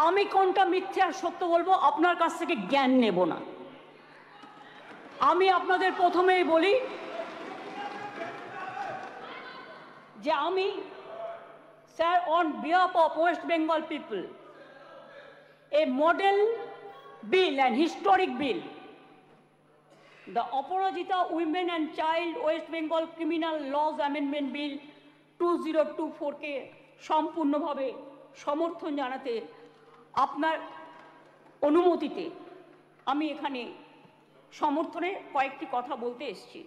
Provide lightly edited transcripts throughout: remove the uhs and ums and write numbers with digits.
আমি কোনটা মিথ্যে আর সত্য বলবো আপনার কাছ থেকে জ্ঞান নেব না। আমি আপনাদের প্রথমেই বলি যে আমি sir on behalf of West Bengal people A model Bill and historic bill the Aparajita Women and Child West Bengal Criminal Laws Amendment Bill 2024 কে সম্পূর্ণভাবে সমর্থন জানাতে আপনার অনুমতিতে আমি এখানে সমর্থনে কয়েকটি কথা বলতে এসেছি।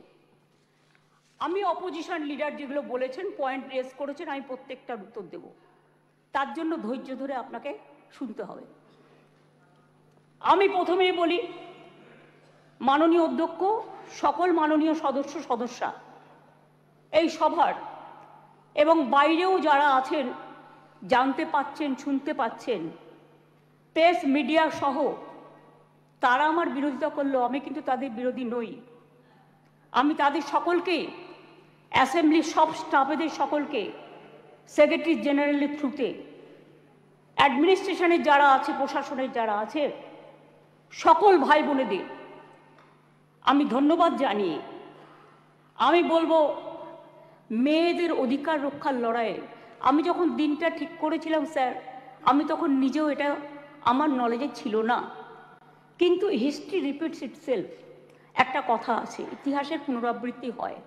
আমি অপোজিশন লিডার যেগুলো বলেছেন, পয়েন্ট রেজ করেছেন, আমি প্রত্যেকটার উত্তর দেব। তার জন্য ধৈর্য ধরে আপনাকে শুনতে হবে। আমি প্রথমেই বলি, মাননীয় অধ্যক্ষ, সকল মাননীয় সদস্যা এই সভার এবং বাইরেও যারা আছেন, জানতে পাচ্ছেন, শুনতে পাচ্ছেন, প্রেস মিডিয়া সহ তারা আমার বিরোধিতা করলো, আমি কিন্তু তাদের বিরোধী নই। আমি তাদের সকলকে, অ্যাসেম্বলির সব স্টাফেদের সকলকে, সেক্রেটারি জেনারেলের থ্রুতে, অ্যাডমিনিস্ট্রেশনের যারা আছে, প্রশাসনের যারা আছে, সকল ভাই বোনেদের আমি ধন্যবাদ জানিয়ে আমি বলবো, মেয়েদের অধিকার রক্ষার লড়াইয়ে আমি যখন দিনটা ঠিক করেছিলাম স্যার, আমি তখন নিজেও এটা আমার নলেজে ছিল না, কিন্তু হিস্ট্রি রিপিটস ইটসেলফ। একটা কথা আছে, ইতিহাসের পুনরাবৃত্তি হয়।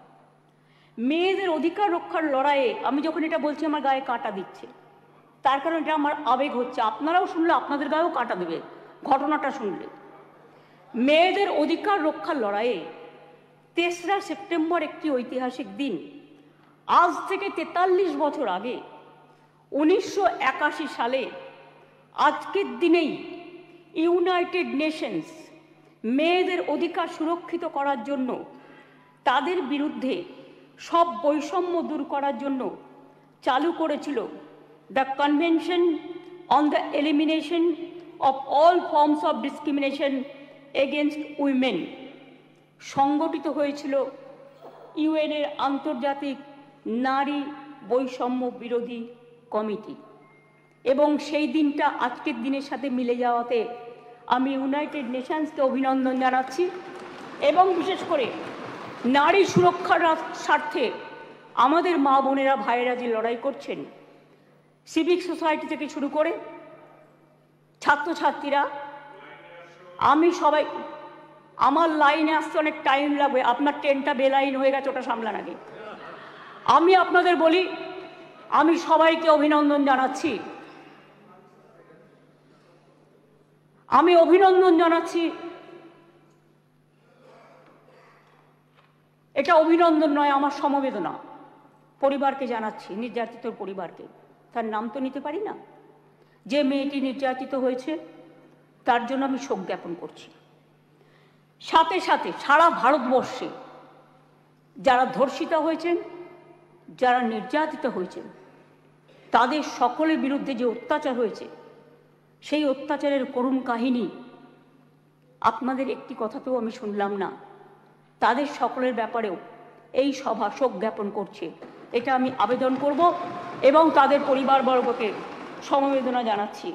মেয়েদের অধিকার রক্ষার লড়াইয়ে আমি যখন এটা বলছি, আমার গায়ে কাঁটা দিচ্ছে, তার কারণ এটা আমার আবেগ হচ্ছে। আপনারাও শুনলে আপনাদের গায়েও কাঁটা দেবে ঘটনাটা শুনলে। মেয়েদের অধিকার রক্ষার লড়াইয়ে 3রা সেপ্টেম্বর একটি ঐতিহাসিক দিন। আজ থেকে 43 বছর আগে 1981 সালে আজকের দিনেই ইউনাইটেড নেশনস মেয়েদের অধিকার সুরক্ষিত করার জন্য, তাদের বিরুদ্ধে সব বৈষম্য দূর করার জন্য চালু করেছিল the convention on the elimination of all forms of discrimination against women. সংগঠিত হয়েছিল ইউএনের আন্তর্জাতিক নারী বৈষম্য বিরোধী কমিটি, এবং সেই দিনটা আজকের দিনের সাথে মিলে যাওয়াতে আমি ইউনাইটেড নেশনসকে অভিনন্দন জানাচ্ছি। এবং বিশেষ করে নারী সুরক্ষার স্বার্থে আমাদের মা বোনেরা, ভাইয়েরা যে লড়াই করছেন, সিভিক সোসাইটি থেকে শুরু করে ছাত্রছাত্রীরা, আমি সবাই, আমার লাইনে আসতে অনেক টাইম লাগবে, আপনার ট্রেনটা বেলাইন হয়ে গেছে, ওটা সামলান আগে। আমি আপনাদের বলি, আমি সবাইকে অভিনন্দন জানাচ্ছি। আমি অভিনন্দন জানাচ্ছি, এটা অভিনন্দন নয়, আমার সমবেদনা পরিবারকে জানাচ্ছি, নির্যাতিত পরিবারকে। তার নাম তো নিতে পারি না। যে মেয়েটি নির্যাতিত হয়েছে তার জন্য আমি শোক জ্ঞাপন করছি। সাথে সাথে সারা ভারতবর্ষে যারা ধর্ষিতা হয়েছেন, যারা নির্যাতিত হয়েছেন, তাদের সকলের বিরুদ্ধে যে অত্যাচার হয়েছে, সেই অত্যাচারের করুণ কাহিনী আপনাদের একটি কথাতেও আমি শুনলাম না। তাদের সকলের ব্যাপারেও এই সভা শোক জ্ঞাপন করছে, এটা আমি আবেদন করব এবং তাদের পরিবারবর্গকে সমবেদনা জানাচ্ছি।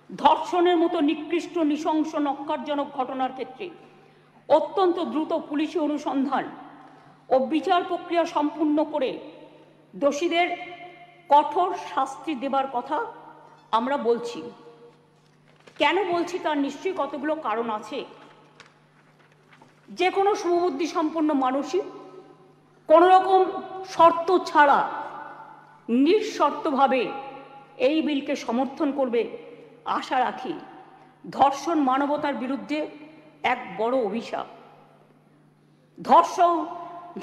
ধর্ষণের মতো নিকৃষ্ট, নৃশংস, নক্কারজনক ঘটনার ক্ষেত্রে অত্যন্ত দ্রুত পুলিশি অনুসন্ধান ও বিচার প্রক্রিয়া সম্পূর্ণ করে দোষীদের কঠোর শাস্তি দেবার কথা আমরা বলছি। কেন বলছি তার নিশ্চয়ই কতগুলো কারণ আছে। যে কোনো শুভবুদ্ধি সম্পন্ন মানুষই কোনো রকম শর্ত ছাড়া নিঃশর্তভাবে এই বিলকে সমর্থন করবে আশা রাখি। ধর্ষণ মানবতার বিরুদ্ধে এক বড় অভিশাপ।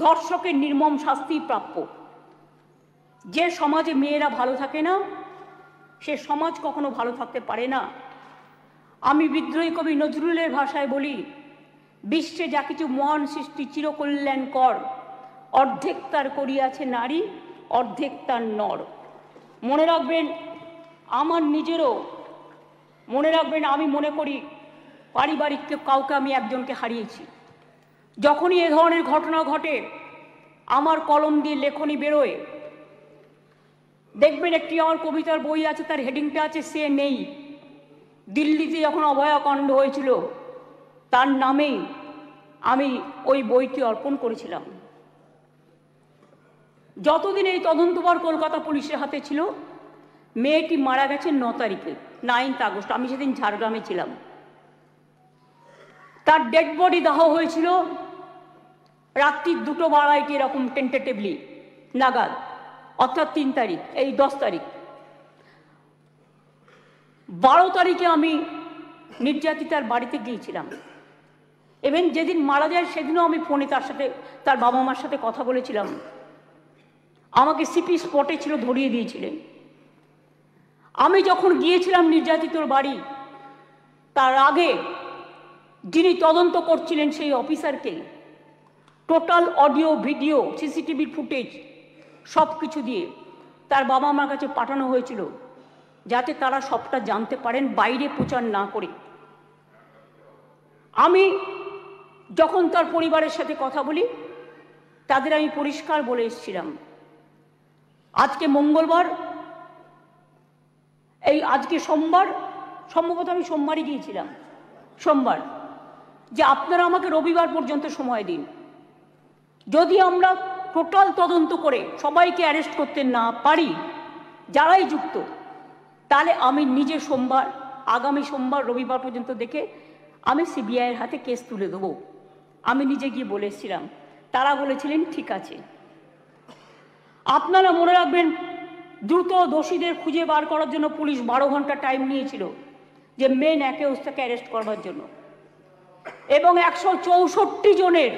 ধর্ষকের নির্মম শাস্তি প্রাপ্য। যে সমাজে মেয়েরা ভালো থাকে না, সে সমাজ কখনো ভালো থাকতে পারে না। আমি বিদ্রোহী কবি নজরুলের ভাষায় বলি, বিশ্বে যা কিছু মহান সৃষ্টি চিরকল্যাণকর, অর্ধেক তার করিয়াছে নারী, অর্ধেক তার নর। মনে রাখবেন, আমার নিজেরও মনে রাখবেন, আমি মনে করি পারিবারিক কাউকে আমি একজনকে হারিয়েছি। যখনই এ ধরনের ঘটনা ঘটে, আমার কলম দিয়ে লেখনী বেরোয়। দেখবেন একটি আমার কবিতার বই আছে, তার হেডিংটা আছে সে নেই। দিল্লিতে যখন অভয়াকাণ্ড হয়েছিল তার নামেই আমি ওই বইটি অর্পণ করেছিলাম। যতদিন এই তদন্তভার কলকাতা পুলিশের হাতে ছিল, মেয়েটি মারা গেছে 9 তারিখে, 9 আগস্ট। আমি সেদিন ঝাড়গ্রামে ছিলাম। তার ডেড বডি দাহ হয়েছিল রাত্রি 2:02 এরকম টেন্টেটিভলি নাগাদ, অর্থাৎ 3 তারিখ, এই 10 তারিখ। 12 তারিখে আমি নির্যাতিতার বাড়িতে গিয়েছিলাম। এবং যেদিন মারা যায় সেদিনও আমি ফোনে তার বাবা মার সাথে কথা বলেছিলাম। আমাকে সিপি স্পটে ছিল, ধরিয়ে দিয়েছিলেন। আমি যখন গিয়েছিলাম নির্যাতিতর বাড়ি, তার আগে যিনি তদন্ত করছিলেন সেই অফিসারকে total audio, video, CCTV footage সব কিছু দিয়ে তার বাবা মার কাছে পাঠানো হয়েছিল, যাতে তারা সবটা জানতে পারেন, বাইরে প্রচার না করে। আমি যখন তার পরিবারের সাথে কথা বলি, তাদের আমি পরিষ্কার বলে এসেছিলাম, আজকে মঙ্গলবার, আজকে সোমবার, সম্ভবত আমি সোমবারই গিয়েছিলাম, সোমবার, যে আপনারা আমাকে রবিবার পর্যন্ত সময় দিন। যদি আমরা টোটাল তদন্ত করে সবাইকে অ্যারেস্ট করতে না পারি, যারাই যুক্ত, তাহলে আমি নিজে আগামী সোমবার, রবিবার পর্যন্ত দেখে আমি সিবিআইয়ের হাতে কেস তুলে দেবো। আমি নিজে গিয়ে বলে এসেছিলাম। তারা বলেছিলেন ঠিক আছে। আপনারা মনে রাখবেন, দ্রুত দোষীদের খুঁজে বার করার জন্য পুলিশ 12 ঘন্টা টাইম নিয়েছিল, যে মেন অ্যাকিউজটাকে অ্যারেস্ট করবার জন্য। এবং 164 জনের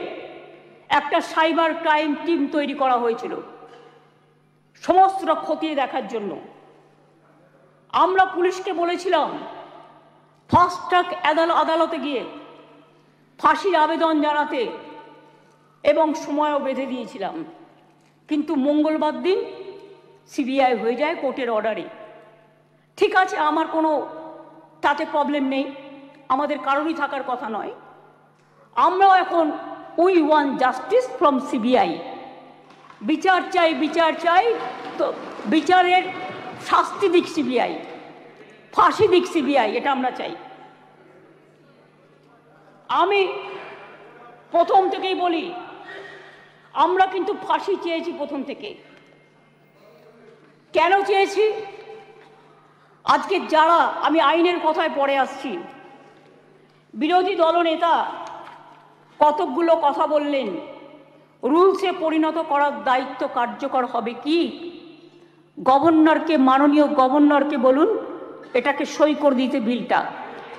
একটা সাইবার ক্রাইম টিম তৈরি করা হয়েছিল সমস্ত খতিয়ে দেখার জন্য। আমরা পুলিশকে বলেছিলাম ফাস্ট ট্র্যাক আদালতে গিয়ে ফাঁসির আবেদন জানাতে, এবং সময়ও বেঁধে দিয়েছিলাম। কিন্তু মঙ্গলবার দিন সিবিআই হয়ে যায় কোর্টের অর্ডারে। ঠিক আছে, আমার কোনো তাতে প্রবলেম নেই, আমাদের কারোরই থাকার কথা নয়। আমরাও এখন we want justice from CBI. বিচার চাই, বিচার চাই, তো বিচারের শাস্তি দিক সিবিআই, ফাঁসি দিক সিবিআই, এটা আমরা চাই। আমি প্রথম থেকেই বলি, আমরা কিন্তু ফাঁসি চেয়েছি প্রথম থেকে। কেন চেয়েছি? আজকে যারা, আমি আইনের কথায় পরে আসছি, বিরোধী দলনেতা কতকগুলো কথা বললেন, রুলসে পরিণত করার দায়িত্ব কার্যকর হবে কি? গভর্নরকে, মাননীয় গভর্নরকে বলুন এটাকে সই করে দিতে বিলটা,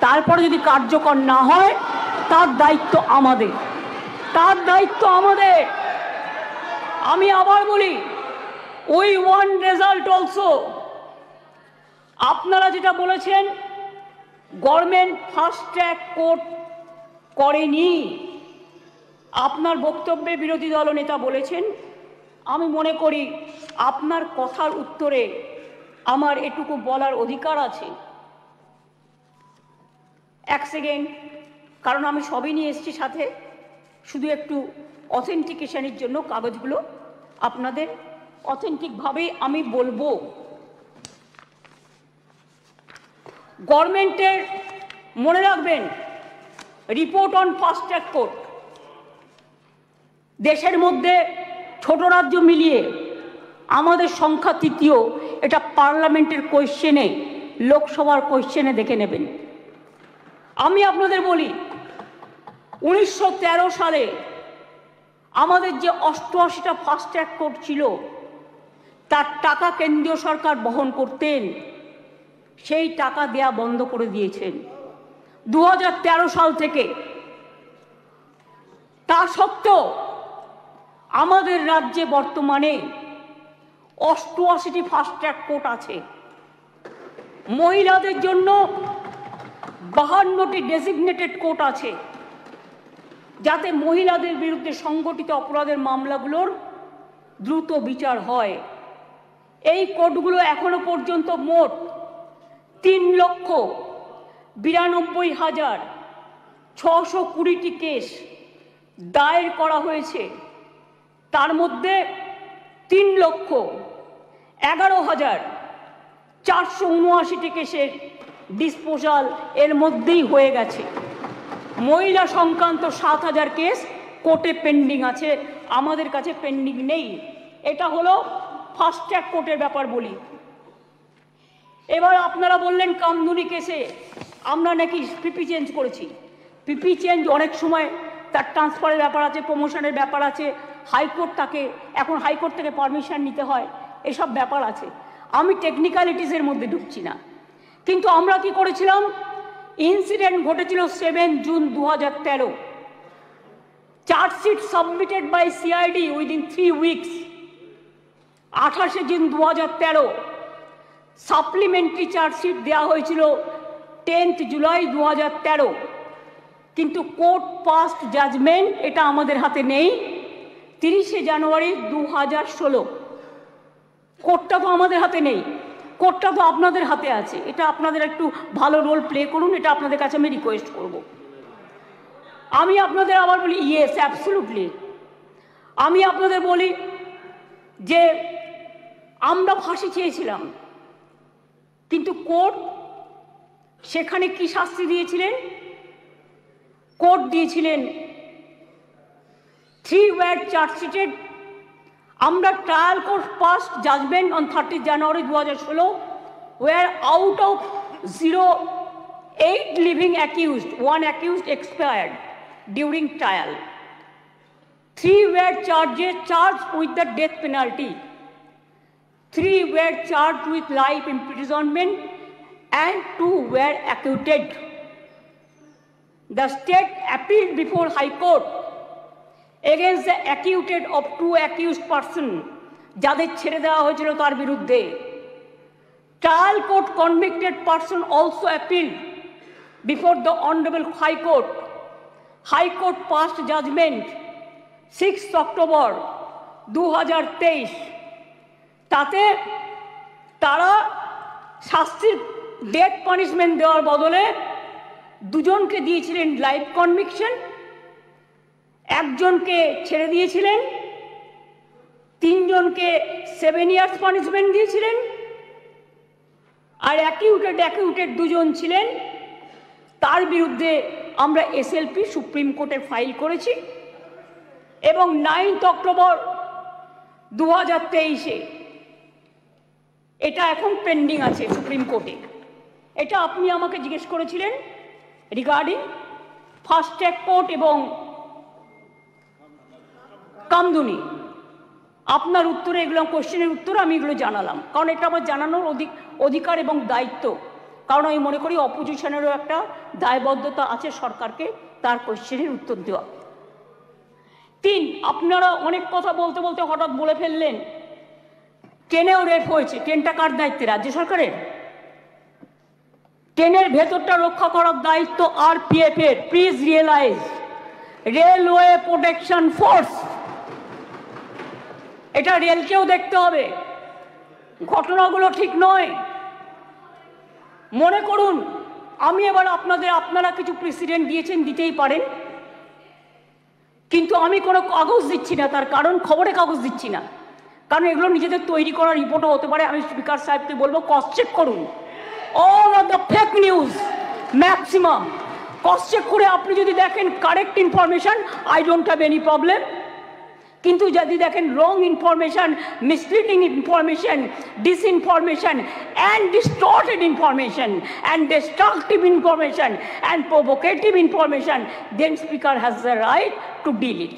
তারপরে যদি কার্যকর না হয় তার দায়িত্ব আমাদের, তার দায়িত্ব আমাদের। আমি আবার বলি, উই ওয়ান্ট রেজাল্ট অলসো। আপনারা যেটা বলেছেন গভর্নমেন্ট ফাস্ট ট্র্যাক কোর্ট করেনি, আপনার বক্তব্যে বিরোধী দলনেতা বলেছেন। আমি মনে করি আপনার কথার উত্তরে আমার এটুকু বলার অধিকার আছে। এক সেকেন্ড, কারণ আমি সবই নিয়ে এসেছি সাথে, শুধু একটু অথেন্টিকেশনের জন্য কাগজগুলো আপনাদের অথেন্টিকভাবে আমি বলবো। গভর্নমেন্টের, মনে রাখবেন, report on fast track court, দেশের মধ্যে ছোট রাজ্য মিলিয়ে আমাদের সংখ্যা 3য়। এটা পার্লামেন্টের কোয়েশ্চেনে, লোকসভার কোয়েশ্চেনে দেখে নেবেন। আমি আপনাদের বলি, 1913 সালে আমাদের যে 88টা ফাস্ট ট্র্যাক কোর্ট ছিল, তার টাকা কেন্দ্রীয় সরকার বহন করতেন, সেই টাকা দেয়া বন্ধ করে দিয়েছেন 2013 সাল থেকে। তা সত্ত্বেও আমাদের রাজ্যে বর্তমানে 88টি ফাস্ট ট্র্যাক কোর্ট আছে। মহিলাদের জন্য 52টি ডেজিগনেটেড কোর্ট আছে, যাতে মহিলাদের বিরুদ্ধে সংগঠিত অপরাধের মামলাগুলোর দ্রুত বিচার হয়। এই কোর্টগুলো এখনো পর্যন্ত মোট 3,92,620টি কেস দায়ের করা হয়েছে। তার মধ্যে 3,11,000 479টি কেসের ডিসপোজাল এর মধ্যেই হয়ে গেছে। মহিলা সংক্রান্ত 7000 কেস কোর্টে পেন্ডিং আছে, আমাদের কাছে পেন্ডিং নেই। এটা হলো ফাস্ট ট্র্যাক কোর্টের ব্যাপার বলি। এবার আপনারা বললেন কামদুনি কেসে আমরা নাকি পিপি চেঞ্জ করেছি। পিপি চেঞ্জ অনেক সময় তার ট্রান্সফারের ব্যাপার আছে, প্রমোশনের ব্যাপার আছে, হাইকোর্ট তাকে এখন হাইকোর্ট থেকে পারমিশন নিতে হয়, এসব ব্যাপার আছে। আমি টেকনিক্যালিটিসের মধ্যে ঢুকছি না। কিন্তু আমরা কি করেছিলাম, ইনসিডেন্ট ঘটেছিল 7 June 2013। Chargesheet submitted by CID within 3 weeks 28 June 2013। Supplementary chargesheet দেওয়া হয়েছিল 10 জুলাই 2013। কিন্তু কোর্ট পাস্ট জাজমেন্ট এটা আমাদের হাতে নেই 30 জানুয়ারি 2016। কোর্টটা তো আমাদের হাতে নেই, কোর্টটা তো আপনাদের হাতে আছে। এটা আপনাদের একটু ভালো রোল প্লে করুন, এটা আপনাদের কাছে আমি রিকোয়েস্ট করব। আমি আপনাদের আবার বলি, ইয়েস অ্যাবসলিউটলি, আমি আপনাদের বলি যে আমরা ফাঁসি চেয়েছিলাম, কিন্তু কোর্ট সেখানে কি শাস্তি দিয়েছিলেন? কোর্ট দিয়েছিলেন 3 were চার্জশিটেড। আমরা trial court passed judgement on 30 January 2016, where out of 8 living accused, 1 accused expired during trial. 3 were charged with the death penalty. 3 were charged with life imprisonment and 2 were acquitted. The state appealed before High Court against the acquitted of 2 accused persons, যাদের ছেড়ে দেওয়া হয়েছিল তার বিরুদ্ধে। Trial court convicted person also appealed before the Honorable High Court. High Court passed judgment 6 October 2023। তাতে তারা শাস্তির death punishment দেওয়ার বদলে 2 জনকে দিয়েছিলেন লাইফ কনভিকশন, 1 জনকে ছেড়ে দিয়েছিলেন, 3 জনকে 7 ইয়ার্স পানিশমেন্ট দিয়েছিলেন। আর অ্যাকিউটেড 2 জন ছিলেন, তার বিরুদ্ধে আমরা এসএলপি সুপ্রিম কোর্টে ফাইল করেছি এবং 9 অক্টোবর 2023 এটা এখন পেন্ডিং আছে সুপ্রিম কোর্টে। এটা আপনি আমাকে জিজ্ঞেস করেছিলেন রিগার্ডিং ফাস্ট ট্র্যাক কোর্ট এবং কামদুনি। আপনার উত্তরে এগুলো কোশ্চেনের উত্তর আমি এগুলো জানালাম, কারণ এটা আমার জানানোর অধিকার এবং দায়িত্ব। কারণ আমি মনে করি অপোজিশনেরও একটা দায়বদ্ধতা আছে সরকারকে তার কোশ্চেনের উত্তর দেওয়া। 3, আপনারা অনেক কথা বলতে বলতে হঠাৎ বলে ফেললেন ট্রেনেও রেপ হয়েছে। ট্রেনটা কার দায়িত্বে? রাজ্য সরকারের। ট্রেনের ভেতরটা রক্ষা করার দায়িত্ব আরপিএফ এর। Please realise, railway protection force. এটা রেলকেও দেখতে হবে, ঘটনাগুলো ঠিক নয়। মনে করুন আমি এবার আপনারা কিছু প্রেসিডেন্ট দিয়েছেন, দিতেই পারেন, কিন্তু আমি কোনো কাগজ দিচ্ছি না। তার কারণ খবরে কাগজ দিচ্ছি না, কারণ এগুলো নিজেদের তৈরি করা রিপোর্টও হতে পারে। আমি স্পিকার সাহেবকে বলবো ক্রস চেক করুন all of the fake news, maximum cross check করে আপনি যদি দেখেন correct information, I don't have any problem. কিন্তু যদি দেখেন wrong information, misleading information, disinformation and distorted information and destructive information and provocative information, then speaker has the right to deal it.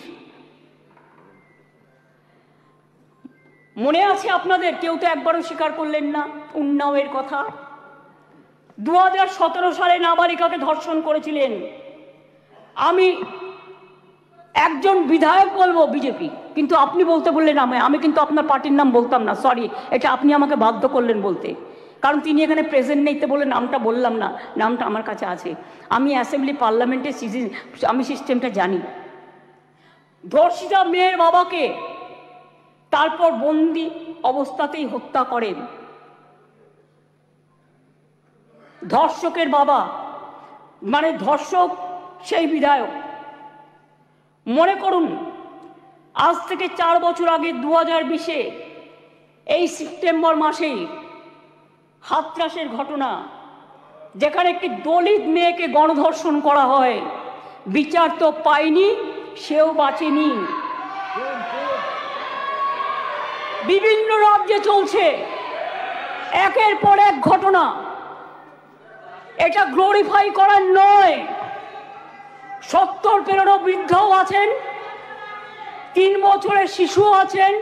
মনে আছে আপনাদের? কেউ তো একবারও স্বীকার করলেন না উন্নাওয়ের কথা। 2017 সালে নাবালিকাকে ধর্ষণ করেছিলেন। আমি একজন বিধায়ক বলবো বিজেপি, কিন্তু আপনি বলতে বললেন আমি কিন্তু আপনার পার্টির নাম বলতাম না, সরি, এটা আপনি আমাকে বাধ্য করলেন বলতে, কারণ তিনি এখানে প্রেজেন্ট নেই তো বলে নামটা বললাম না। নামটা আমার কাছে আছে, আমি অ্যাসেম্বলি পার্লামেন্টের আমি সিস্টেমটা জানি। ধর্ষিতা মেয়ের বাবাকে তারপর বন্দি অবস্থাতেই হত্যা করেন ধর্ষকের বাবা, মানে ধর্ষক সেই বিধায়ক। মনে করুন আজ থেকে 4 বছর আগে 2020-এ এই সেপ্টেম্বর মাসেই হাতরাসের ঘটনা, যেখানে একটি দলিত মেয়েকে গণধর্ষণ করা হয়, বিচার তো পায়নি, সেও বাঁচেনি। বিভিন্ন রাজ্যে চলছে একের পর এক ঘটনা। এটা গ্লোরিফাই করার নয়। 70 পেরোনো বৃদ্ধও আছেন, 3 বছরের শিশুও আছেন,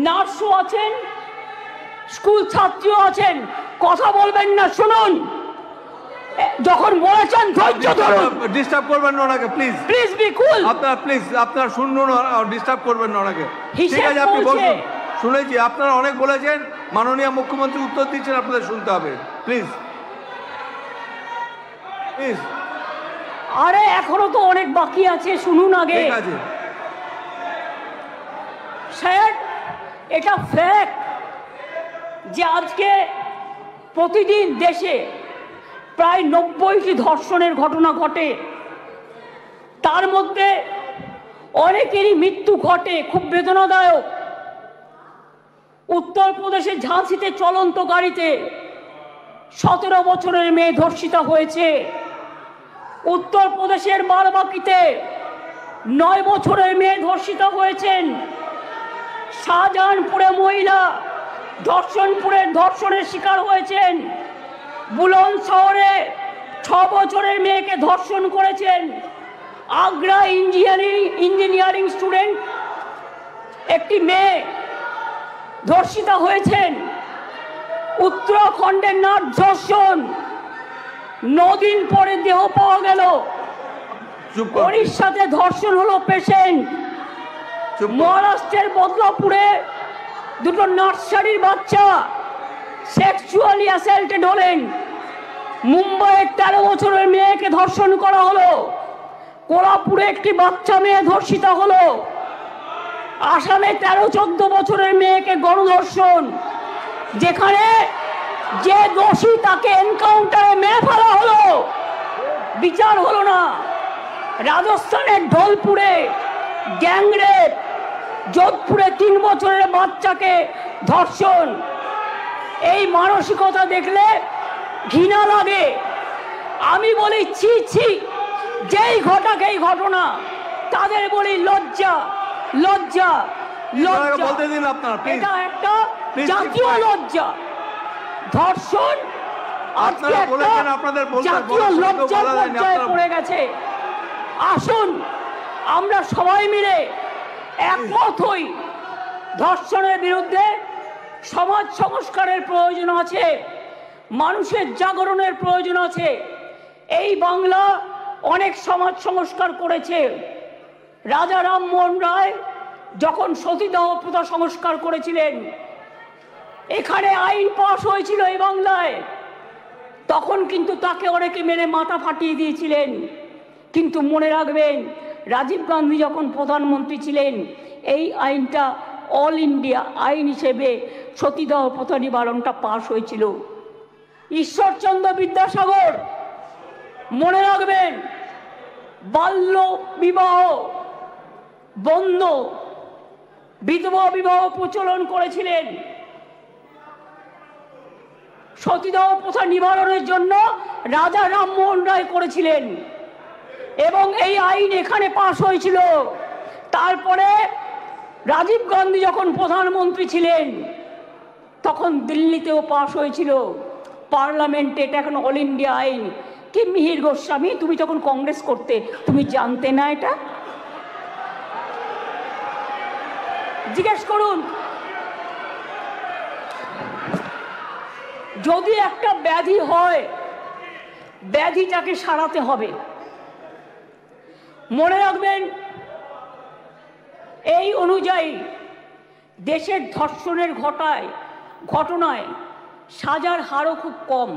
নার্সও আছেন, স্কুল ছাত্রীও আছেন। কথা বলবেন না, শুনুন। যখন বলেছেন ধৈর্য ধরুন। ডিস্টার্ব করবেন না ওনাকে, প্লিজ প্লিজ বি কুল। আপনারা প্লিজ আপনারা শুনুন, ডিস্টার্ব করবেন না ওনাকে। ঠিক আছে, আপনি বলুন। শুনেছি, আপনারা অনেক বলেছেন, মাননীয় মুখ্যমন্ত্রী উত্তর দিচ্ছেন, আপনাদের শুনতে হবে। Please please. আরে এখনো তো অনেক বাকি আছে, শুনুন আগে। ঠিক আছে স্যার, এটা ফ্যাক্ট যে আজকে প্রতিদিন দেশে প্রায় 90টি ধর্ষণের ঘটনা ঘটে। তার মধ্যে অনেকেরই মৃত্যু ঘটে, খুব বেদনাদায়ক। উত্তরপ্রদেশের ঝাঁসিতে চলন্ত গাড়িতে 17 বছরের মেয়ে ধর্ষিতা হয়েছে। উত্তরপ্রদেশের বারাবাঁকিতে 9 বছরের মেয়ে ধর্ষিতা হয়েছেন। শাহজাহানপুরে মহিলা ধর্ষণের শিকার হয়েছেন। বুলন্দ শহরে 6 বছরের মেয়েকে ধর্ষণ করেছেন। আগ্রা ইঞ্জিনিয়ারিং স্টুডেন্ট একটি মেয়ে ধর্ষিতা হয়েছেন। উত্তরাখণ্ডের নাট ধর্ষণ, 9 দিন পরে দেহ পাওয়া গেল। ওড়িশাতে ধর্ষণ হলো পেশেন্ট। মহারাষ্ট্রের বদলাপুরে 2 নার্সারির বাচ্চা সেক্সুয়ালি অ্যাসাল্টেড হলেন। মুম্বাইয়ের 13 বছরের মেয়েকে ধর্ষণ করা হলো। কোলাপুরে একটি বাচ্চা মেয়ে ধর্ষিতা হলো। আসামে 13-14 বছরের মেয়েকে গণধর্ষণ, যেখানে যে দোষী তাকে এনকাউন্টারে মেরে ফেলা হলো, বিচার হলো না। রাজস্থানের ঢোলপুরে গ্যাংরেপ, যোধপুরে 3 বছরের বাচ্চাকে ধর্ষণ। এই মানসিকতা দেখলে ঘৃণা লাগে। আমি বলি ছি ছি, যেই ঘটাক এই ঘটনা, তাদের বলি লজ্জা লজ্জা লজ্জা। বলতে দিন আপনারা, এটা একটা জাতীয় লজ্জা। ধর্ষণ আপনারা বলেছেন, আপনাদের জাতীয় লজ্জার পর্যায়ে পড়ে গেছে। আসুন আমরা সবাই মিলে একমত হই, ধর্ষণের বিরুদ্ধে সমাজ সংস্কারের প্রয়োজন আছে, মানুষের জাগরণের প্রয়োজন আছে। এই বাংলা অনেক সমাজ সংস্কার করেছে। রাজা রামমোহন রায় যখন সতীদাহ প্রথা সংস্কার করেছিলেন, এখানে আইন পাশ হয়েছিল এই বাংলায়, তখন কিন্তু তাকে অনেকে মেরে মাথা ফাটিয়ে দিয়েছিলেন। কিন্তু মনে রাখবেন, রাজীব গান্ধী যখন প্রধানমন্ত্রী ছিলেন, এই আইনটা অল ইন্ডিয়া আইন হিসেবে সতীদাহ প্রথা নিবারণটা পাশ হয়েছিল। ঈশ্বরচন্দ্র বিদ্যাসাগর, মনে রাখবেন, বাল্য বিবাহ বন্ধ, বিধবা বিবাহ প্রচলন করেছিলেন। সতীদাহ প্রথা নিবারণের জন্য রাজা রামমোহন রায় করেছিলেন এবং এই আইন এখানে পাশ হয়েছিল। তারপরে রাজীব গান্ধী যখন প্রধানমন্ত্রী ছিলেন, তখন দিল্লিতেও পাশ হয়েছিল পার্লামেন্টে। এটা এখন অল ইন্ডিয়া আইন। কি মিহির গোস্বামী, তুমি তখন কংগ্রেস করতে, তুমি জানতে না এটা? জিজ্ঞেস করুন। যদি একটা ব্যাধি হয়, ব্যাধিটাকে সারাতে হবে। মনে রাখবেন, এই অনুযায়ী দেশের ধর্ষণের ঘটনায় সাজার হারও খুব কম।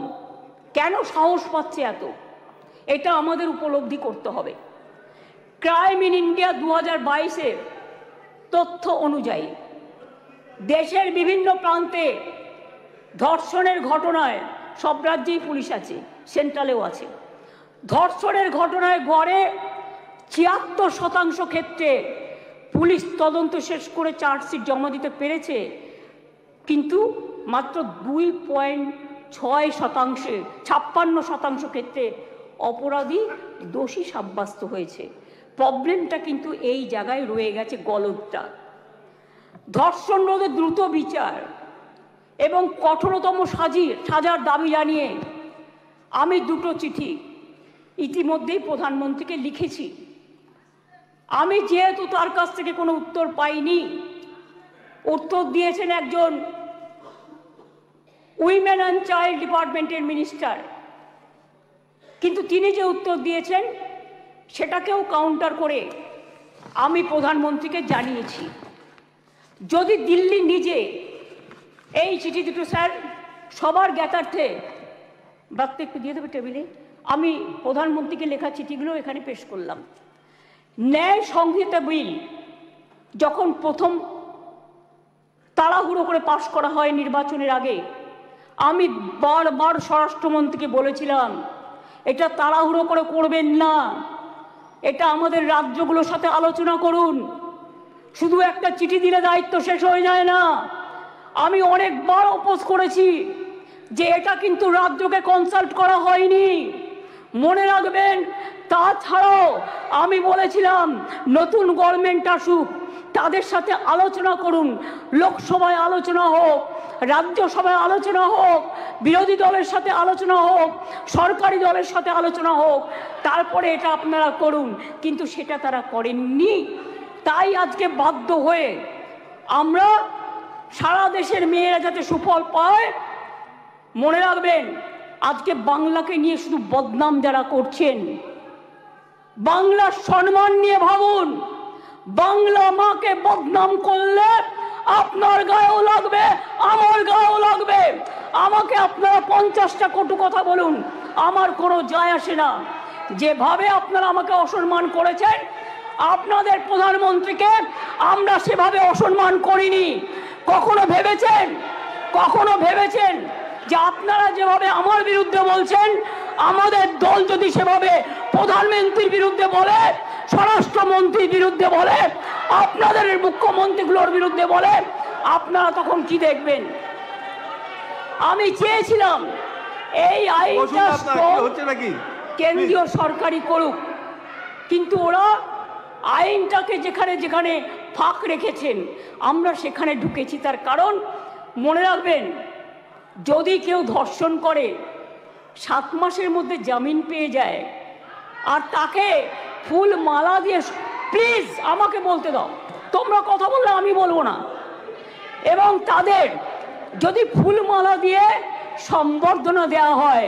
কেন সাহস পাচ্ছে এত, এটা আমাদের উপলব্ধি করতে হবে। ক্রাইম ইন ইন্ডিয়া 2022-এর তথ্য অনুযায়ী দেশের বিভিন্ন প্রান্তে ধর্ষণের ঘটনায়, সব রাজ্যেই পুলিশ আছে, সেন্ট্রালেও আছে, ধর্ষণের ঘটনায় গড়ে 76% ক্ষেত্রে পুলিশ তদন্ত শেষ করে চার্জশিট জমা দিতে পেরেছে। কিন্তু মাত্র 2.6%, 56% ক্ষেত্রে অপরাধী দোষী সাব্যস্ত হয়েছে। প্রবলেমটা কিন্তু এই জায়গায় রয়ে গেছে, গলদটা। ধর্ষণ রোধে দ্রুত বিচার এবং কঠোরতম সাজার দাবি জানিয়ে আমি 2টো চিঠি ইতিমধ্যেই প্রধানমন্ত্রীকে লিখেছি। আমি যেহেতু তার কাছ থেকে কোনো উত্তর পাইনি, উত্তর দিয়েছেন একজন উইমেন অ্যান্ড চাইল্ড ডিপার্টমেন্টের মিনিস্টার, কিন্তু তিনি যে উত্তর দিয়েছেন সেটাকেও কাউন্টার করে আমি প্রধানমন্ত্রীকে জানিয়েছি। যদি দিল্লি নিজে এই চিঠি দুটো, স্যার সবার জ্ঞাতার্থে বার্তা একটু দিয়ে দেবে টেবিলে, আমি প্রধানমন্ত্রীকে লেখা চিঠিগুলো এখানে পেশ করলাম। ন্যায় সংহিতা বিল যখন প্রথম তাড়াহুড়ো করে পাশ করা হয় নির্বাচনের আগে, আমি বারবার স্বরাষ্ট্রমন্ত্রীকে বলেছিলাম এটা তাড়াহুড়ো করে করবেন না, এটা আমাদের রাজ্যগুলোর সাথে আলোচনা করুন, শুধু একটা চিঠি দিলে দায়িত্ব শেষ হয়ে যায় না। আমি অনেকবার অপোজ করেছি যে এটা কিন্তু রাজ্যকে কনসাল্ট করা হয়নি, মনে রাখবেন। তাছাড়াও আমি বলেছিলাম নতুন গভর্নমেন্ট আসুক, তাদের সাথে আলোচনা করুন, লোকসভায় আলোচনা হোক, রাজ্যসভায় আলোচনা হোক, বিরোধী দলের সাথে আলোচনা হোক, সরকারি দলের সাথে আলোচনা হোক, তারপরে এটা আপনারা করুন। কিন্তু সেটা তারা করেননি। তাই আজকে বাধ্য হয়ে আমরা সারা দেশের মেয়েরা যাতে সুফল পায়, মনে রাখবেন আজকে বাংলাকে নিয়ে শুধু বদনাম যারা করছেন, বাংলার সম্মান নিয়ে ভাবুন। বাংলা মাকে বদনাম করলে আপনার গায়েও লাগবে, আমার গায়েও লাগবে। আমাকে আপনারা 50টা কটু কথা বলুন, আমার কোনো যায় আসে না। যেভাবে আপনারা আমাকে অসম্মান করেছেন, আপনাদের প্রধানমন্ত্রীকে আমরা সেভাবে অসম্মান করিনি। কখনো ভেবেছেন যে আপনারা যেভাবে আমার বিরুদ্ধে বলছেন, আমাদের দল যদি সেভাবে প্রধানমন্ত্রীর বিরুদ্ধে বলে, স্বরাষ্ট্রমন্ত্রীর বিরুদ্ধে বলে, আপনাদের মুখ্যমন্ত্রীগুলোর বিরুদ্ধে বলে, আপনারা তখন কি দেখবেন? আমি চেয়েছিলাম এই আইনটা কেন্দ্রীয় সরকারই করুক, কিন্তু ওরা আইনটাকে যেখানে যেখানে ফাঁক রেখেছেন আমরা সেখানে ঢুকেছি। তার কারণ মনে রাখবেন, যদি কেউ ধর্ষণ করে 7 মাসের মধ্যে জামিন পেয়ে যায়, আর তাকে ফুল মালা দিয়ে, প্লিজ আমাকে বলতে দাও, তোমরা কথা বললে আমি বলবো না, এবং তাদের যদি ফুল মালা দিয়ে সম্বর্ধনা দেওয়া হয়,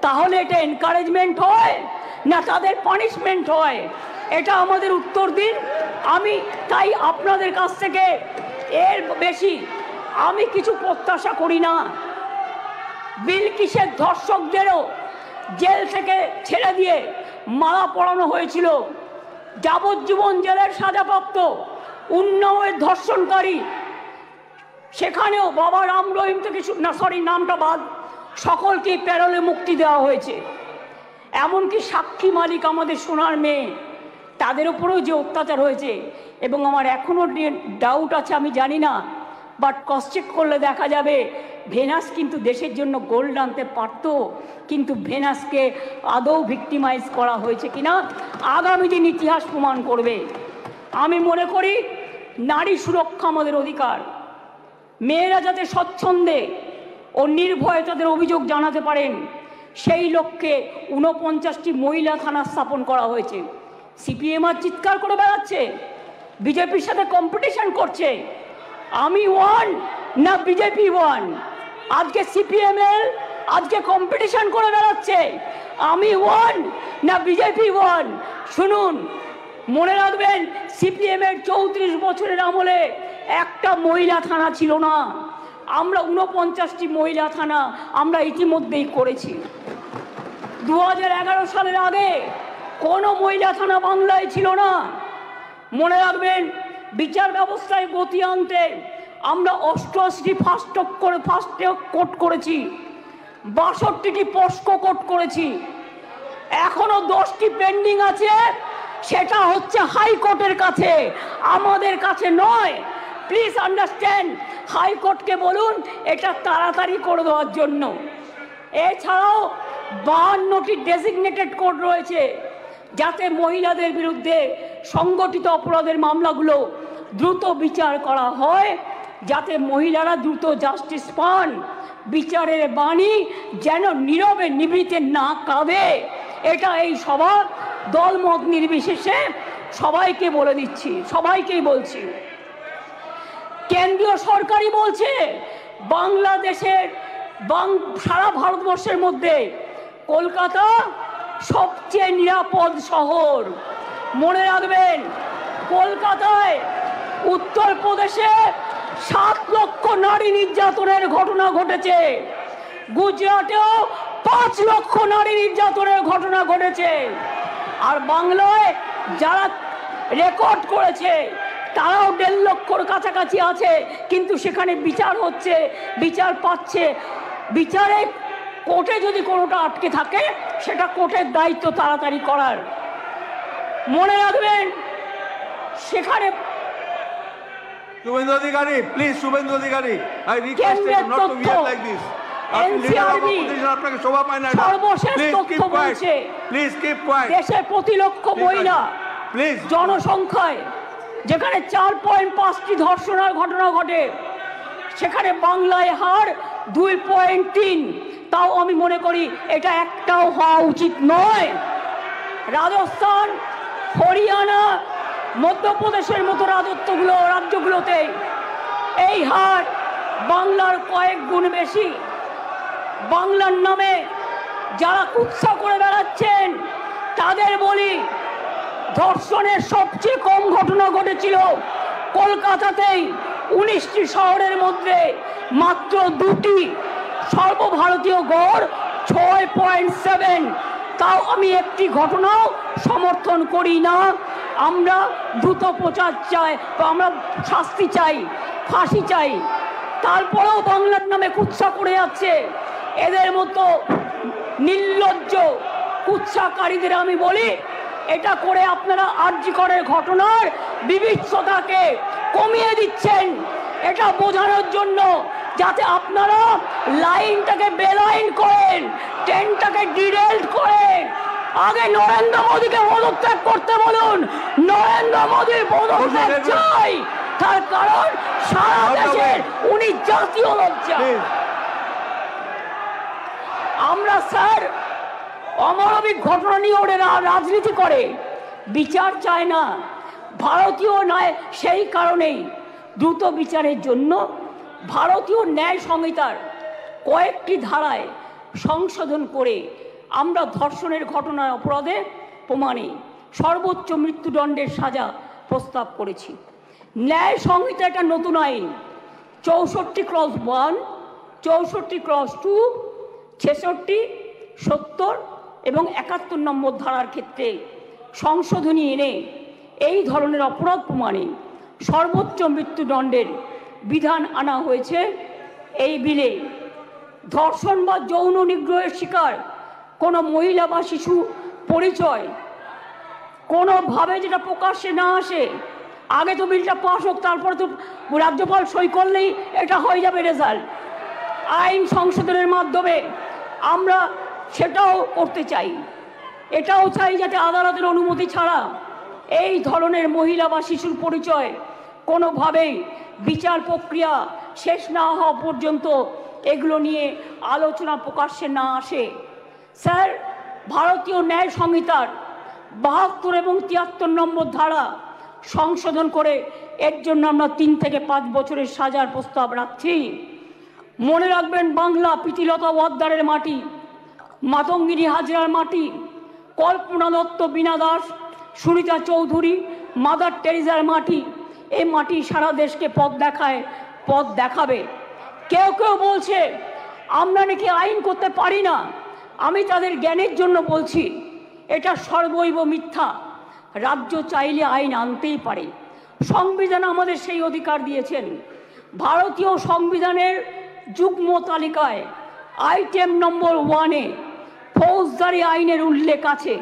তাহলে এটা এনকারেজমেন্ট হয় না তাদের পানিশমেন্ট হয়? এটা আমাদের উত্তর দিন। আমি তাই আপনাদের কাছ থেকে এর বেশি আমি কিছু প্রত্যাশা করি না। বিলকিসের ধর্ষকদেরও জেল থেকে ছেড়ে দিয়ে মালা পরানো হয়েছিল। যাবজ্জীবন জেলের সাজাপ্রাপ্ত উন্নাওয়ের ধর্ষণকারী, সেখানেও বাবা রাম রহিম থেকে নামটা বাদ, সকলকে প্যারোলে মুক্তি দেওয়া হয়েছে। এমনকি সাক্ষী মালিক আমাদের সোনার মেয়ে, তাদের উপরেও যে অত্যাচার হয়েছে, এবং আমার এখনও ডাউট আছে, আমি জানি না, বাট ক্রস চেক করলে দেখা যাবে ভেনাস কিন্তু দেশের জন্য গোল্ড আনতে পারত, কিন্তু ভেনাসকে আদৌ ভিক্টিমাইজ করা হয়েছে কিনা আগামী দিন ইতিহাস প্রমাণ করবে। আমি মনে করি নারী সুরক্ষা আমাদের অধিকার। মেয়েরা যাতে স্বচ্ছন্দে ও নির্ভয়ে তাদের অভিযোগ জানাতে পারেন, সেই লক্ষ্যে 49টি মহিলা থানা স্থাপন করা হয়েছে। সিপিএম আর চিৎকার করে বেড়াচ্ছে, বিজেপির সাথে কম্পিটিশন করছে। আমি ওয়ান না বিজেপি ওয়ান? আজকে সিপিএমএল আজকে কম্পিটিশন করে বেড়াচ্ছে, আমি ওয়ান না বিজেপি ওয়ান? শুনুন, মনে রাখবেন সিপিএমের 34 বছরের আমলে একটা মহিলা থানা ছিল না। আমরা 49টি মহিলা থানা আমরা ইতিমধ্যেই করেছি। 2011 সালের আগে কোনো মহিলা থানা বাংলায় ছিল না। মনে রাখবেন বিচার ব্যবস্থায় গতি আনতে আমরা 88টি ফাস্ট ট্র্যাক কোর্ট করেছি, 62টি পস্কো কোর্ট করেছি, এখনো 10টি পেন্ডিং আছে। সেটা হচ্ছে হাইকোর্টের কাছে, আমাদের কাছে নয়। প্লিজ আন্ডারস্ট্যান্ড, হাইকোর্টকে বলুন এটা তাড়াতাড়ি করে দেওয়ার জন্য। এছাড়াও 52টি ডেজিগনেটেড কোর্ট রয়েছে, যাতে মহিলাদের বিরুদ্ধে সংগঠিত অপরাধের মামলাগুলো দ্রুত বিচার করা হয়, যাতে মহিলারা দ্রুত জাস্টিস পান, বিচারের বাণী যেন নীরবে নিভৃতে না কাঁদে। এটা এই সভা দলমত নির্বিশেষে সবাইকে বলে দিচ্ছি, সবাইকেই বলছি। কেন্দ্রীয় সরকারই বলছে বাংলাদেশের সারা ভারতবর্ষের মধ্যে কলকাতা সবচেয়ে নিরাপদ শহর। মনে রাখবেন, কলকাতায় উত্তরপ্রদেশে 7 লক্ষ নারী নির্যাতনের ঘটনা ঘটেছে, গুজরাটেও 5 লক্ষ নারী নির্যাতনের ঘটনা ঘটেছে। আর বাংলায় যারা রেকর্ড করেছে তারাও 1.5 লক্ষর কাছাকাছি আছে, কিন্তু সেখানে বিচার হচ্ছে, বিচার পাচ্ছে। বিচারে কোর্টে যদি কোনোটা আটকে থাকে সেটা কোর্টের দায়িত্ব তাড়াতাড়ি করার। মনে রাখবেন, সেখানে Suvendu Adhikari, please Suvendu Adhikari, I request you not to behave like this. আপনাকে শোভা পায় না। সর্বশেষ তথ্য বলছে প্লিজ কিপ কোয়াইট। দেশে প্রতি লক্ষ মহিলা প্লিজ জনসংখ্যায় যেখানে 4.5টি ধর্ষণের ঘটনা ঘটে, সেখানে বাংলায় হার 2.3। তাও আমি মনে করি এটা একটাও হওয়া উচিত নয়। রাজস্থান, হরিয়ানা, মধ্যপ্রদেশের মতো রাজ্যগুলোতে এই হার বাংলার কয়েক গুণ বেশি। বাংলার নামে যারা কুৎসা করে বেড়াচ্ছেন তাদের বলি, ধর্ষণের সবচেয়ে কম ঘটনা ঘটেছিল কলকাতাতেই, 19টি শহরের মধ্যে মাত্র 2টি, সর্বভারতীয় গড় 6.7। তাও আমি একটি ঘটনাও সমর্থন করি না। আমরা দ্রুত প্রচার চাই, আমরা শাস্তি চাই, ফাঁসি চাই। তারপরেও বাংলার নামে কুৎসা করে যাচ্ছে। এদের মতো নির্লজ্জ কুৎসাকারীদের আমি বলি, এটা করে আপনারা আরজিকরের ঘটনার বিভৎসতাকে কমিয়ে দিচ্ছেন, এটা বোঝানোর জন্য, যাতে আপনারা লাইনটাকে বেলাইন করেন, ট্রেনটাকে ডিরেল করেন। আগে নরেন্দ্র মোদীকে পদত্যাগ করতে বলুন। নরেন্দ্র মোদীর পদত্যাগ চাই, তার কারণ সারা দেশের উনি জাতীয় লজ্জা। আমরা স্যার অমানবিক ঘটনা নিয়ে ওরা রাজনীতি করে, বিচার চায় না, ভারতীয় নয়। সেই কারণেই দ্রুত বিচারের জন্য ভারতীয় ন্যায় সংহিতার কয়েকটি ধারায় সংশোধন করে আমরা ধর্ষণের ঘটনার অপরাধে প্রমাণে সর্বোচ্চ মৃত্যুদণ্ডের সাজা প্রস্তাব করেছি। ন্যায় সংহিতা একটা নতুন আইন 64/1, 64/2, 66, 70 এবং 71 নম্বর ধারার ক্ষেত্রে সংশোধনী এনে এই ধরনের অপরাধ প্রমাণে সর্বোচ্চ মৃত্যুদণ্ডের বিধান আনা হয়েছে এই বিলে। ধর্ষণ বা যৌন নিগ্রহের শিকার কোনো মহিলা বা শিশু পরিচয় কোনোভাবে যেটা প্রকাশ্যে না আসে, আগে তো বিলটা পাস হোক, তারপরে তো রাজ্যপাল সই করলেই এটা হয়ে যাবে রেজাল্ট। আইন সংশোধনের মাধ্যমে আমরা সেটাও করতে চাই। এটাও চাই যাতে আদালতের অনুমতি ছাড়া এই ধরনের মহিলা বা শিশুর পরিচয় কোনোভাবেই বিচার প্রক্রিয়া শেষ না হওয়া পর্যন্ত এগুলো নিয়ে আলোচনা প্রকাশ্যে না আসে। স্যার, ভারতীয় ন্যায় সংহিতার 72 এবং 73 নম্বর ধারা সংশোধন করে এর জন্য আমরা 3 থেকে 5 বছরের সাজার প্রস্তাব রাখছি। মনে রাখবেন, বাংলা প্রীতিলতা ওয়াদ্দারের মাটি, মাতঙ্গিনী হাজরার মাটি, কল্পনা দত্ত, বীণা দাস, সুনিতা চৌধুরী, মাদার টেরিজার মাটি। এই মাটি সারা দেশকে পথ দেখাবে। কেউ কেউ বলছে আমরা নাকি আইন করতে পারি না। আমি তাদের জ্ঞানের জন্য বলছি, এটা সর্বৈব মিথ্যা। রাজ্য চাইলে আইন আনতেই পারে। সংবিধান আমাদের সেই অধিকার দিয়েছেন। ভারতীয় সংবিধানের যুগ্ম তালিকায় আইটেম নম্বর 1-এ ফৌজদারি আইনের উল্লেখ আছে।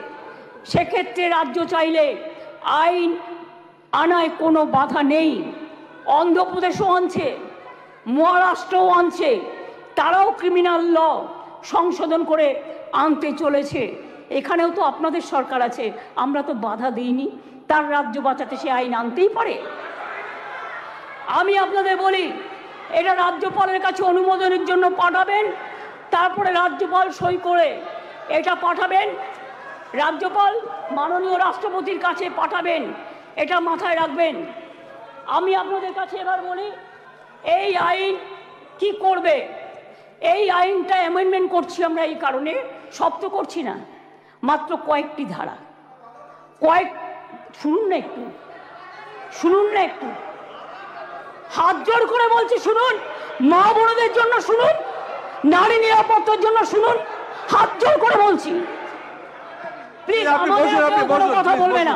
সেক্ষেত্রে রাজ্য চাইলে আইন আনায় কোনো বাধা নেই। অন্ধ্রপ্রদেশও আনছে, মহারাষ্ট্রও আনছে, তারাও ক্রিমিনাল ল সংশোধন করে আনতে চলেছে। এখানেও তো আপনাদের সরকার আছে, আমরা তো বাধা দিইনি, তার রাজ্য বাঁচাতে সে আইন আনতেই পারে। আমি আপনাদের বলি, এটা রাজ্যপালের কাছে অনুমোদনের জন্য পাঠাবেন, তারপরে রাজ্যপাল সই করে এটা পাঠাবেন, রাজ্যপাল মাননীয় রাষ্ট্রপতির কাছে পাঠাবেন, এটা মাথায় রাখবেন। আমি আপনাদের কাছে এবার বলি, এই আইন কি করবে? এই আইনটা অ্যামেন্ডমেন্ট করছি আমরা এই কারণে, সব তো করছি না, মাত্র কয়েকটি ধারা, শুনুন না একটু, শুনুন না একটু, হাত জোর করে বলছি শুনুন, মা বোনদের জন্য শুনুন, নারী নিরাপত্তার জন্য শুনুন, হাত জোর করে বলছি। প্লিজ কথা বলবে না,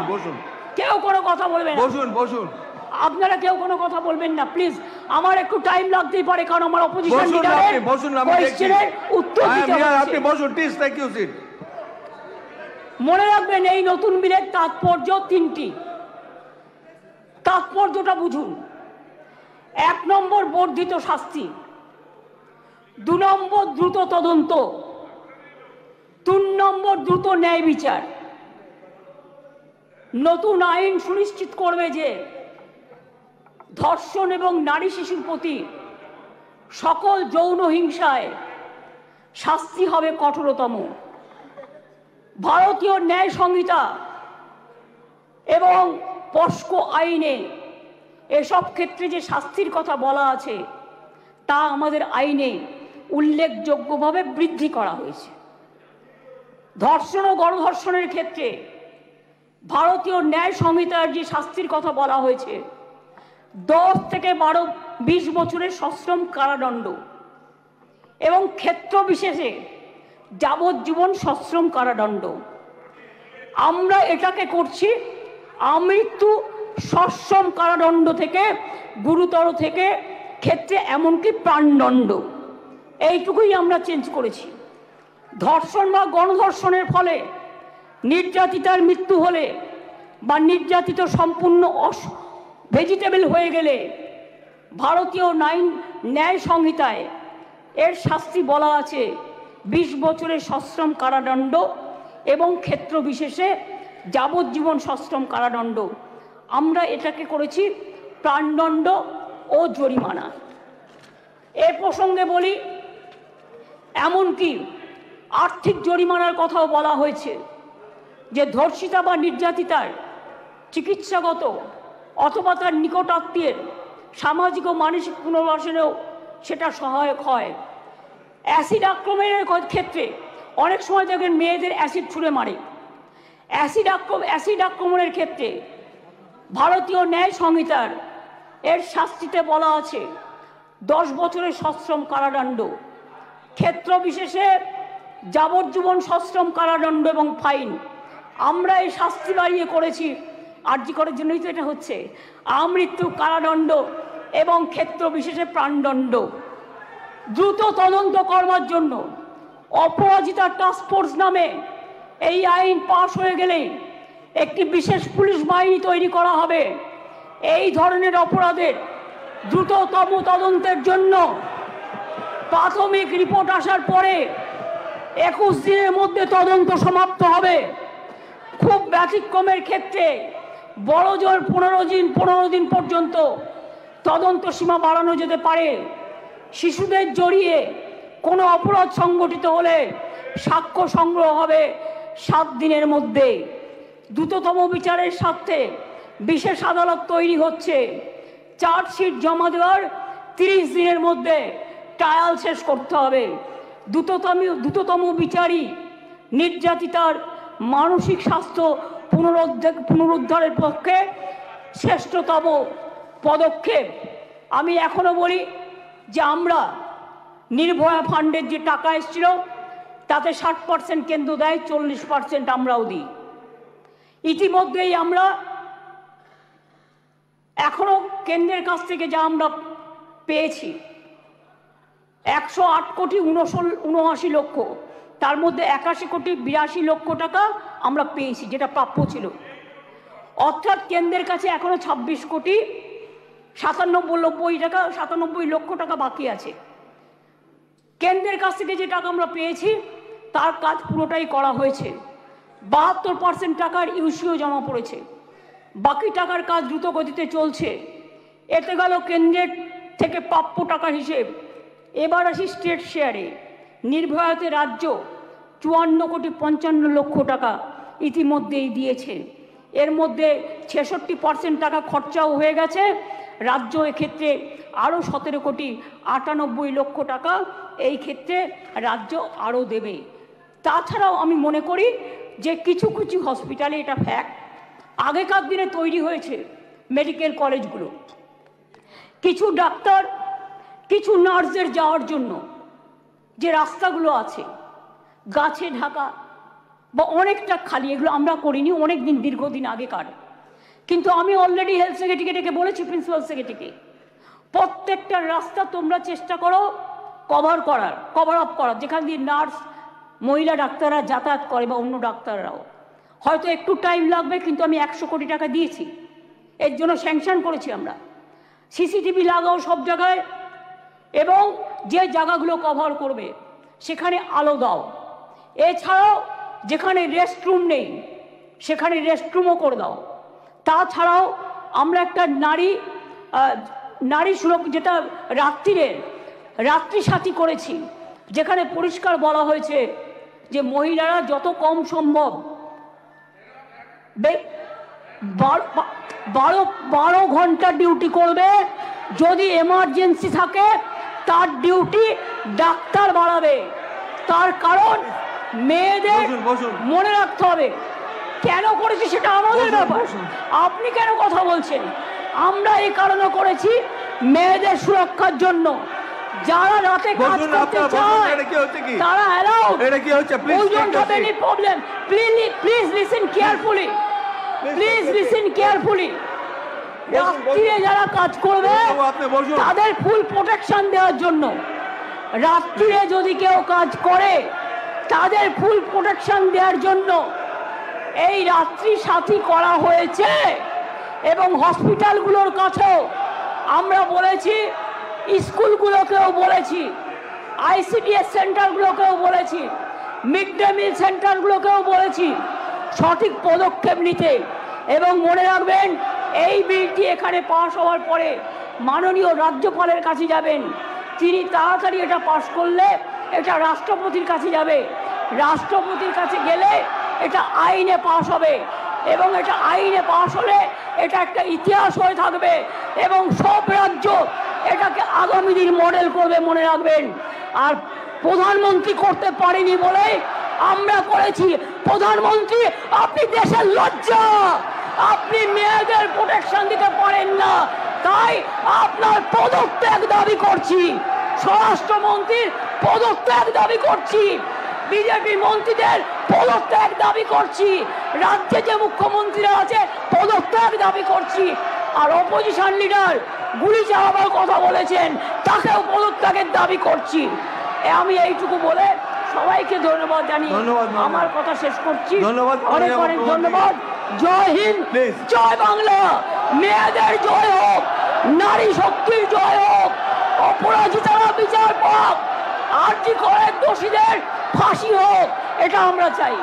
কেউ কোনো কথা বলবে না, বসুন বসুন, আপনারা কেউ কোনো কথা বলবেন না প্লিজ। আমার একটু টাইম লাগতেই পারে, কারণ আমার অপোজিশন লিডারের কোয়েশ্চেনের উত্তর দিতে হবে। আপনি বসুন প্লিজ, থ্যাংক ইউ সিট। মনে রাখবেন, এই নতুন বিলের তাৎপর্য তিনটি, তাৎপর্যটা বুঝুন। 1 নম্বর বর্ধিত শাস্তি, 2 নম্বর দ্রুত তদন্ত, 3 নম্বর দ্রুত ন্যায় বিচার। নতুন আইন সুনিশ্চিত করবে যে ধর্ষণ এবং নারী শিশুর প্রতি সকল যৌন হিংসায় শাস্তি হবে কঠোরতম। ভারতীয় ন্যায় সংহিতা এবং পস্কো আইনে এসব ক্ষেত্রে যে শাস্তির কথা বলা আছে তা আমাদের আইনে উল্লেখযোগ্যভাবে বৃদ্ধি করা হয়েছে। ধর্ষণ ও গণধর্ষণের ক্ষেত্রে ভারতীয় ন্যায় সংহিতার যে শাস্তির কথা বলা হয়েছে 10 থেকে 20 বছরের সশ্রম কারাদণ্ড এবং ক্ষেত্র বিশেষে যাবজ্জীবন সশ্রম কারাদণ্ড। আমরা এটাকে করছি আমৃত্যু সশ্রম কারাদণ্ড থেকে গুরুতর থেকে ক্ষেত্রে এমনকি প্রাণদণ্ড, এইটুকুই আমরা চেঞ্জ করেছি। ধর্ষণ বা গণধর্ষণের ফলে নির্যাতিতার মৃত্যু হলে বা নির্যাতিত সম্পূর্ণ ভেজিটেবল হয়ে গেলে ভারতীয় ন্যায় সংহিতায় এর শাস্তি বলা আছে 20 বছরের সশ্রম কারাদণ্ড এবং ক্ষেত্র বিশেষে যাবজ্জীবন সশ্রম কারাদণ্ড। আমরা এটাকে করেছি প্রাণদণ্ড ও জরিমানা। এ প্রসঙ্গে বলি, এমনকি আর্থিক জরিমানার কথাও বলা হয়েছে, যে ধর্ষিতা বা নির্যাতিতার চিকিৎসাগত অথবা তার নিকট আত্মীয়ের সামাজিক ও মানসিক পুনর্বাসনেও সেটা সহায়ক হয়। অ্যাসিড আক্রমণের ক্ষেত্রে অনেক সময় দেখবেন মেয়েদের অ্যাসিড ছুঁড়ে মারে, অ্যাসিড আক্রমণের ক্ষেত্রে ভারতীয় ন্যায় সংহিতার এর শাস্তিতে বলা আছে 10 বছরের সশ্রম কারাদণ্ড, ক্ষেত্র বিশেষে যাবজ্জীবন সশ্রম কারাদণ্ড এবং ফাইন। আমরা এই শাস্তি বাড়িয়ে করেছি, আরজি করার জন্যই তো এটা হচ্ছে, আমৃত্যু কারাদণ্ড এবং ক্ষেত্র বিশেষে প্রাণদণ্ড। দ্রুত তদন্ত করবার জন্য অপরাজিতা টাস্ক ফোর্স নামে এই আইন পাশ হয়ে গেলেই একটি বিশেষ পুলিশ বাহিনী তৈরি করা হবে। এই ধরনের অপরাধের দ্রুততম তদন্তের জন্য প্রাথমিক রিপোর্ট আসার পরে 21 দিনের মধ্যে তদন্ত সমাপ্ত হবে। খুব ব্যতিক্রমের ক্ষেত্রে বড় জোর 15 দিন পর্যন্ত তদন্ত সীমা বাড়ানো যেতে পারে। শিশুদের জড়িয়ে কোনো অপরাধ সংগঠিত হলে সাক্ষ্য সংগ্রহ হবে 7 দিনের মধ্যে। দ্রুততম বিচারের স্বার্থে বিশেষ আদালত তৈরি হচ্ছে। চার্জশিট জমা দেওয়ার 30 দিনের মধ্যে ট্রায়াল শেষ করতে হবে। দ্রুততম বিচারই নির্যাতিতার মানসিক স্বাস্থ্য পুনরুদ্ধারের পক্ষে শ্রেষ্ঠতম পদক্ষেপ। আমি এখনো বলি যে আমরা নির্ভয়া ফান্ডের যে টাকা এসেছিল তাতে 60% কেন্দ্র দেয়, 40% আমরাও দিই। ইতিমধ্যেই আমরা এখনো কেন্দ্রের কাছ থেকে যা আমরা পেয়েছি 108 কোটি 79 লক্ষ, তার মধ্যে 81 কোটি 82 লক্ষ টাকা আমরা পেয়েছি, যেটা প্রাপ্য ছিল। অর্থাৎ কেন্দ্রের কাছে এখনো 26 কোটি 97 লক্ষ টাকা বাকি আছে। কেন্দ্রের কাছ থেকে যে টাকা আমরা পেয়েছি তার কাজ পুরোটাই করা হয়েছে। 72% টাকার ইউসিও জমা পড়েছে, বাকি টাকার কাজ দ্রুত গতিতে চলছে। এতে গেল কেন্দ্রের থেকে প্রাপ্য টাকার হিসেব। এবার আসি স্টেট শেয়ারে। নির্ভয়াতে রাজ্য 54,55 লক্ষ টাকা ইতিমধ্যেই দিয়েছে। এর মধ্যে 66% টাকা খরচাও হয়ে গেছে। রাজ্য এক্ষেত্রে আরও 17,98 লক্ষ টাকা এই ক্ষেত্রে রাজ্য আরও দেবে। তাছাড়াও আমি মনে করি যে কিছু কিছু হসপিটালে, এটা ফ্যাক্ট, আগেকার দিনে তৈরি হয়েছে মেডিকেল কলেজগুলো, কিছু ডাক্তার কিছু নার্সদের যাওয়ার জন্য যে রাস্তাগুলো আছে গাছে ঢাকা বা অনেকটা খালি, এগুলো আমরা করিনি, অনেক দিন দীর্ঘদিন আগেকার। কিন্তু আমি অলরেডি হেলথ সেক্রেটারিকে ডেকে বলেছি, প্রিন্সিপাল সেক্রেটারিকে, প্রত্যেকটা রাস্তা তোমরা চেষ্টা করো কভার আপ করার, যেখান দিয়ে নার্স মহিলা ডাক্তাররা যাতায়াত করে বা অন্য ডাক্তাররাও। হয়তো একটু টাইম লাগবে, কিন্তু আমি 100 কোটি টাকা দিয়েছি, এর জন্য স্যাংশন করেছি আমরা। সিসিটিভি লাগাও সব জায়গায়, এবং যে জায়গাগুলো কভার করবে সেখানে আলো দাও। এছাড়াও যেখানে রেস্টরুম নেই সেখানে রেস্টরুমও করে দাও। তাছাড়াও আমরা একটা নারী সুরক্ষা, যেটা রাত্রি সাথী করেছি, যেখানে পরিষ্কার বলা হয়েছে যে মহিলারা যত কম সম্ভব 12 ঘন্টা ডিউটি করবে। যদি এমার্জেন্সি থাকে তার ডিউটি ডাক্তার বাড়াবে। তার কারণ মেয়েদের মনে রাখতে হবে কেন করেছি, সেটা আমাদের ব্যাপার। আপনি কেন কথা বলছেন? আমরা এই কারণে করেছি মেয়েদের সুরক্ষার জন্য। যারা রাতে কাজ করতে চায় তারা অ্যালাউড। Please listen carefully. রাত্রিরে যারা কাজ করবে তাদের ফুল প্রোটেকশন দেওয়ার জন্য, রাত্রিরে যদি কেউ কাজ করে তাদের ফুল প্রোটেকশন দেওয়ার জন্য এই রাত্রি সাথী করা হয়েছে। এবং হসপিটালগুলোর কাছেও আমরা বলেছি, স্কুলগুলোকেও বলেছি, ICDS সেন্টারগুলোকেও বলেছি, মিড ডে মিল সেন্টারগুলোকেও বলেছি সঠিক পদক্ষেপ নিতে। এবং মনে রাখবেন, এই বিলটি এখানে পাস হওয়ার পরে মাননীয় রাজ্যপালের কাছে যাবেন। তিনি তাড়াতাড়ি এটা পাস করলে এটা রাষ্ট্রপতির কাছে যাবে। রাষ্ট্রপতির কাছে গেলে এটা আইনে পাস হবে, এবং এটা আইনে পাস হলে এটা একটা ইতিহাস হয়ে থাকবে, এবং সব রাজ্য এটাকে আগামী দিন মডেল করবে, মনে রাখবেন। আর প্রধানমন্ত্রী করতে পারেনি বলে আমরা করেছি। প্রধানমন্ত্রী, আপনি দেশের লজ্জা, আপনি মেয়েদের প্রোটেকশন দিতে পারেন না, তাই আপনার পদত্যাগ দাবি করছি। স্বরাষ্ট্রমন্ত্রীর পদত্যাগ দাবি করছি, বিজেপি মন্ত্রীদের পদত্যাগ দাবি করছি, রাজ্যে যে মুখ্যমন্ত্রীরা আছে পদত্যাগ দাবি করছি। আর অপোজিশন লিডার গুলি চালাবার কথা বলেছেন, তাকেও পদত্যাগের দাবি করছি। আমি এইটুকু বলে সবাইকে ধন্যবাদ জানিয়ে আমার কথা শেষ করছি। অনেক অনেক ধন্যবাদ। জয় হিন্দ, জয় বাংলা। মেয়েদের জয় হোক, নারী শক্তির জয় হোক, অপরাজিতারা বিচার পাক, আরজি করে দোষীদের ফাঁসি হোক, এটা আমরা চাই।